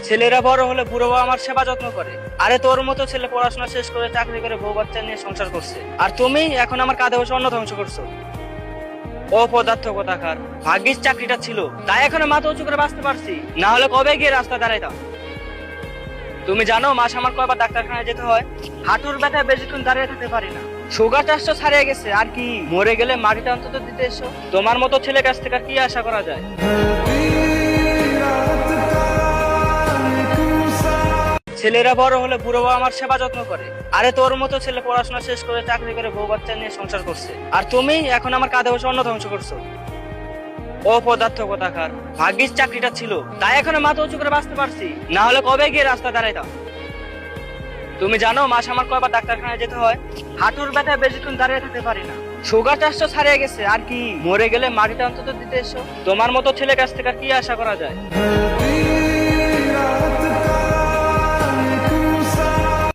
ছেলেরা বড় হলে বুড়ো বাবা আমার সেবা যত্ন করে। আরে তোর মতো ছেলে পড়াশোনা শেষ করে চাকরি করে বউ বাচ্চা নিয়ে সংসার করছে, আর তুমি এখন আমার কাঁধে বসে অন্ন ধ্বংস করছো। অপদার্থ কোথাকার, ভাগ্যিস চাকরিটা ছিল, তাই এখন মাথা উঁচু করে বাঁচতে পারছি, না হলে কবে গিয়ে রাস্তা দাঁড়াইতাম। তুমি জানো মাস আমার কয়বার ডাক্তারখানায় যেতে হয়? হাঁটুর ব্যথায় বেশিক্ষণ দাঁড়িয়ে থাকতে পারি না। সুগার টেস্ট ছাড়িয়ে গেছে, আর কি মরে গেলে মাটিটা অন্তত দিতে এসো। তোমার মতো ছেলে কাছ থেকে আর কি আশা করা যায়? ছেলেরা বড় হলে বুড়ো বাবা আমার সেবা যত্ন করে। আরে তোর মতো ছেলে পড়াশোনা শেষ করে চাকরি করে বউ বাচ্চা নিয়ে সংসার করছে, আর তুমি এখন আমার কাঁধে বসে অন্ন ধ্বংস করছো। অপদার্থ কোথাকার, ভাগ্যিস চাকরিটা ছিল, তাই এখন মাথা উঁচু করে বাঁচতে পারছি, না হলে কবে গিয়ে রাস্তা দাঁড়াইতাম। তুমি জানো মাস আমার কয়বার ডাক্তারখানায় যেতে হয়? হাঁটুর ব্যথায় বেশিক্ষণ দাঁড়িয়ে থাকতে পারি না। সুগার টেস্ট ছাড়িয়ে গেছে, আর কি মরে গেলে মাটিটা অন্তত দিতে এসো। তোমার মতো ছেলে কাছ থেকে আর কি আশা করা যায়?